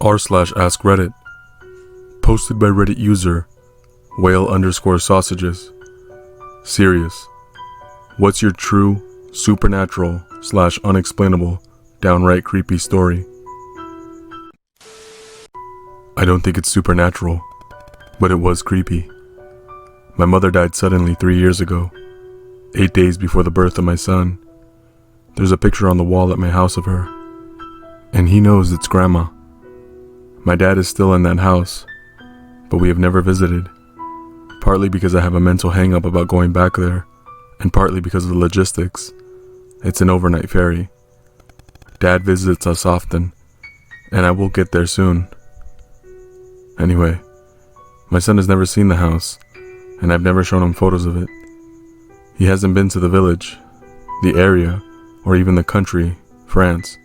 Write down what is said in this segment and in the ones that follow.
r/ask Reddit. Posted by Reddit user whale_sausages. Serious. What's your true, supernatural/unexplainable, downright creepy story? I don't think it's supernatural, but it was creepy. My mother died suddenly 3 years ago, 8 days before the birth of my son. There's a picture on the wall at my house of her, and he knows it's Grandma. My dad is still in that house, but we have never visited, partly because I have a mental hang-up about going back there, and partly because of the logistics. It's an overnight ferry. Dad visits us often, and I will get there soon. Anyway, my son has never seen the house, and I've never shown him photos of it. He hasn't been to the village, the area, or even the country, France.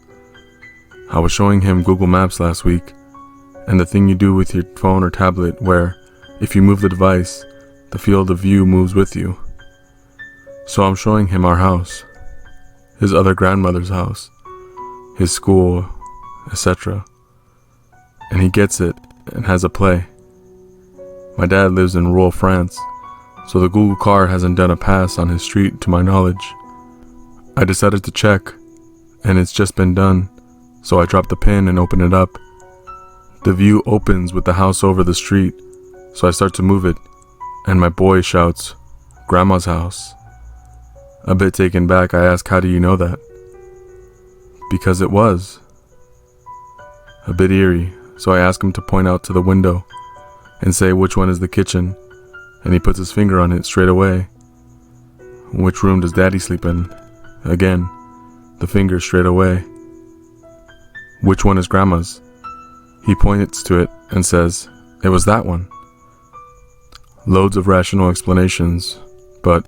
I was showing him Google Maps last week, and the thing you do with your phone or tablet where, if you move the device, the field of view moves with you. So I'm showing him our house, his other grandmother's house, his school, etc. And he gets it and has a play. My dad lives in rural France, so the Google car hasn't done a pass on his street to my knowledge. I decided to check, and it's just been done, so I drop the pin and open it up. The view opens with the house over the street, so I start to move it, and my boy shouts, "Grandma's house." A bit taken back, I ask, "How do you know that?" Because it was. A bit eerie, so I ask him to point out to the window and say which one is the kitchen, and he puts his finger on it straight away. Which room does Daddy sleep in? Again, the finger straight away. Which one is Grandma's? He points to it and says, "It was that one." Loads of rational explanations, but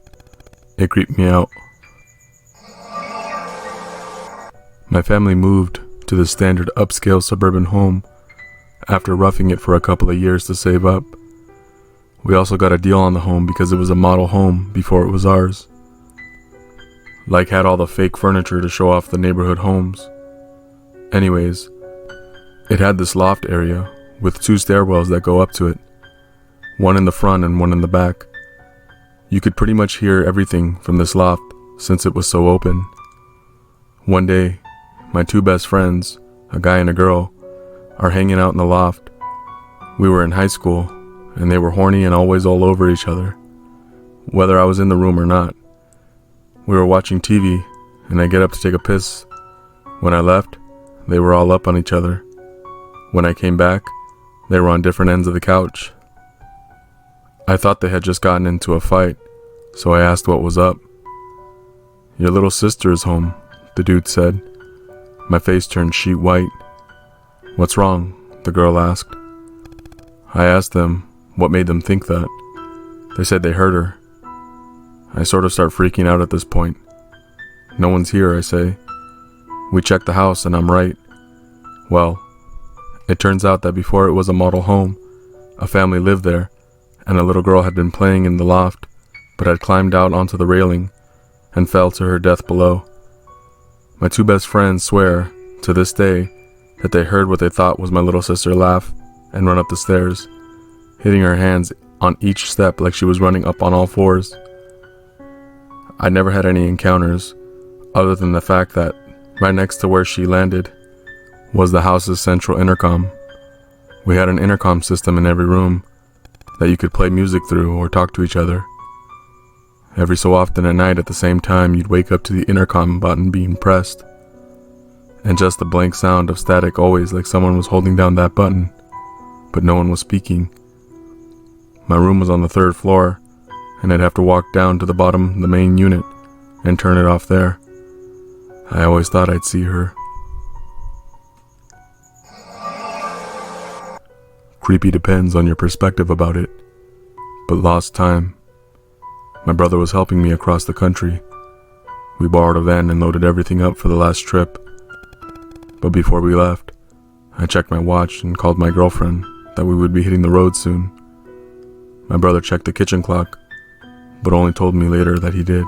it creeped me out. My family moved to the standard upscale suburban home after roughing it for a couple of years to save up. We also got a deal on the home because it was a model home before it was ours. Like had all the fake furniture to show off the neighborhood homes. Anyways, it had this loft area with 2 stairwells that go up to it, one in the front and one in the back. You could pretty much hear everything from this loft since it was so open. One day, my 2 best friends, a guy and a girl, are hanging out in the loft. We were in high school, and they were horny and always all over each other, whether I was in the room or not. We were watching TV, and I get up to take a piss. When I left, they were all up on each other. When I came back, they were on different ends of the couch. I thought they had just gotten into a fight, so I asked what was up. "Your little sister is home," the dude said. My face turned sheet white. "What's wrong?" the girl asked. I asked them what made them think that. They said they heard her. I sort of start freaking out at this point. "No one's here," I say. We check the house and I'm right. Well, it turns out that before it was a model home, a family lived there, and a little girl had been playing in the loft, but had climbed out onto the railing and fell to her death below. My 2 best friends swear, to this day, that they heard what they thought was my little sister laugh and run up the stairs, hitting her hands on each step like she was running up on all 4s. I never had any encounters, other than the fact that right next to where she landed was the house's central intercom. We had an intercom system in every room that you could play music through or talk to each other. Every so often at night at the same time, you'd wake up to the intercom button being pressed, and just the blank sound of static, always like someone was holding down that button, but no one was speaking. My room was on the 3rd floor, and I'd have to walk down to the bottom of the main unit and turn it off there. I always thought I'd see her. Creepy depends on your perspective about it, but lost time. My brother was helping me across the country. We borrowed a van and loaded everything up for the last trip. But before we left, I checked my watch and called my girlfriend that we would be hitting the road soon. My brother checked the kitchen clock, but only told me later that he did.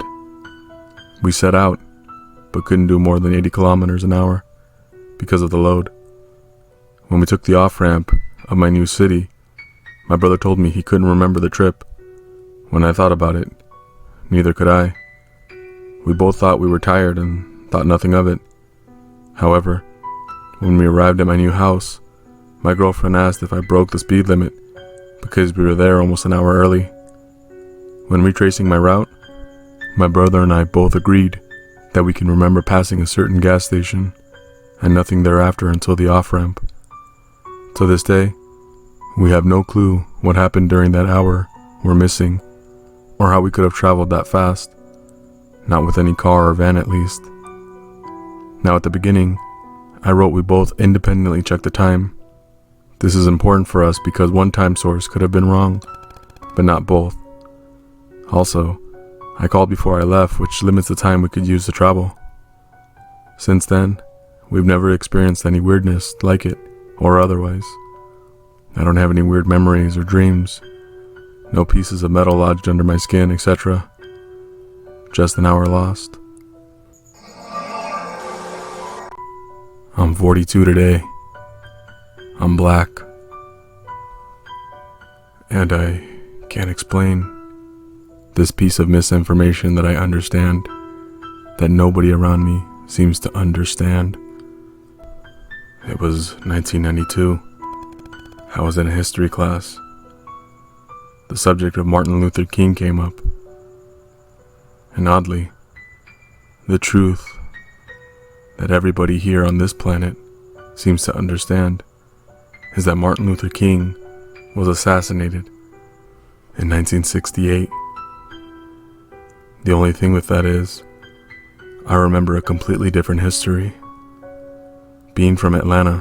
We set out, but couldn't do more than 80 kilometers an hour because of the load. When we took the off-ramp of my new city, my brother told me he couldn't remember the trip. When I thought about it, neither could I. We both thought we were tired and thought nothing of it. However, when we arrived at my new house, my girlfriend asked if I broke the speed limit because we were there almost an hour early. When retracing my route, my brother and I both agreed that we can remember passing a certain gas station and nothing thereafter until the off-ramp. To this day, we have no clue what happened during that hour we're missing, or how we could have traveled that fast, not with any car or van at least. Now at the beginning, I wrote we both independently checked the time. This is important for us because one time source could have been wrong, but not both. Also, I called before I left, which limits the time we could use to travel. Since then, we've never experienced any weirdness like it, or otherwise. I don't have any weird memories or dreams, no pieces of metal lodged under my skin, etc. Just an hour lost. I'm 42 today. I'm black. And I can't explain this piece of misinformation that I understand, that nobody around me seems to understand. It was 1992. I was in a history class. The subject of Martin Luther King came up. And oddly, the truth that everybody here on this planet seems to understand is that Martin Luther King was assassinated in 1968. The only thing with that is, I remember a completely different history. Being from Atlanta,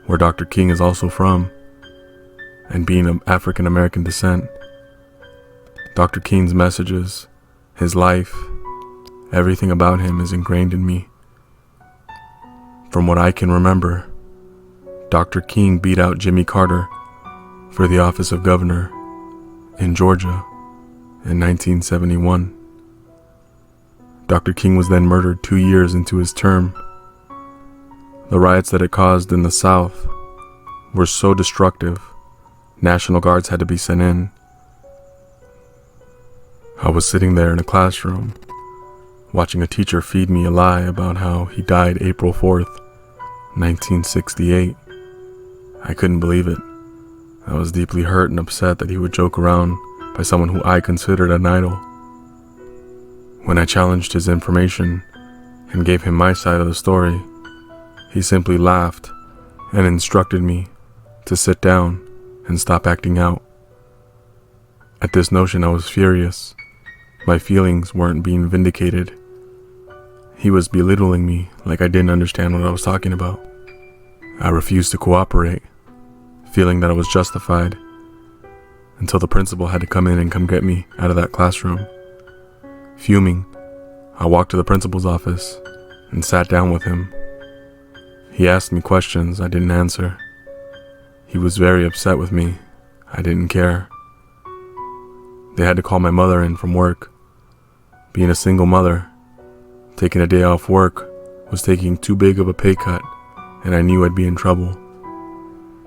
where Dr. King is also from, and being of African American descent, Dr. King's messages, his life, everything about him is ingrained in me. From what I can remember, Dr. King beat out Jimmy Carter for the office of governor in Georgia in 1971. Dr. King was then murdered 2 years into his term. The riots that it caused in the South were so destructive, National Guards had to be sent in. I was sitting there in a classroom, watching a teacher feed me a lie about how he died April 4th, 1968. I couldn't believe it. I was deeply hurt and upset that he would joke around by someone who I considered an idol. When I challenged his information and gave him my side of the story, he simply laughed and instructed me to sit down and stop acting out. At this notion, I was furious. My feelings weren't being vindicated. He was belittling me like I didn't understand what I was talking about. I refused to cooperate, feeling that I was justified, until the principal had to come in and come get me out of that classroom. Fuming, I walked to the principal's office and sat down with him. He asked me questions I didn't answer. He was very upset with me. I didn't care. They had to call my mother in from work. Being a single mother, taking a day off work was taking too big of a pay cut, and I knew I'd be in trouble.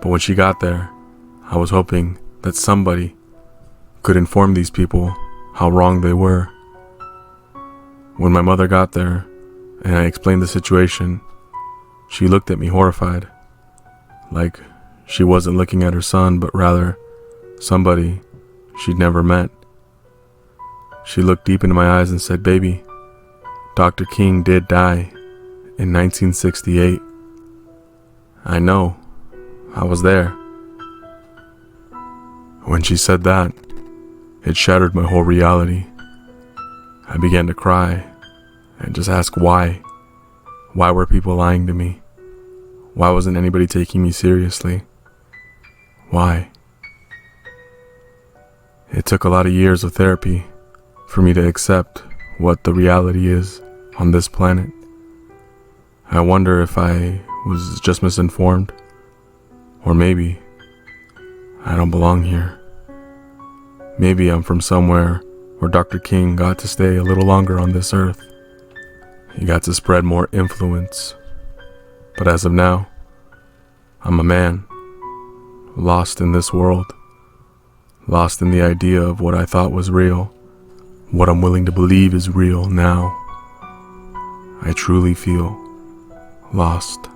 But when she got there, I was hoping that somebody could inform these people how wrong they were. When my mother got there and I explained the situation, she looked at me horrified, like she wasn't looking at her son, but rather somebody she'd never met. She looked deep into my eyes and said, "Baby, Dr. King did die in 1968. I know. I was there." When she said that, it shattered my whole reality. I began to cry and just ask why. Why were people lying to me? Why wasn't anybody taking me seriously? Why? It took a lot of years of therapy for me to accept what the reality is on this planet. I wonder if I was just misinformed, or maybe I don't belong here. Maybe I'm from somewhere where Dr. King got to stay a little longer on this earth. He got to spread more influence. But as of now, I'm a man, lost in this world, lost in the idea of what I thought was real, what I'm willing to believe is real now. I truly feel lost.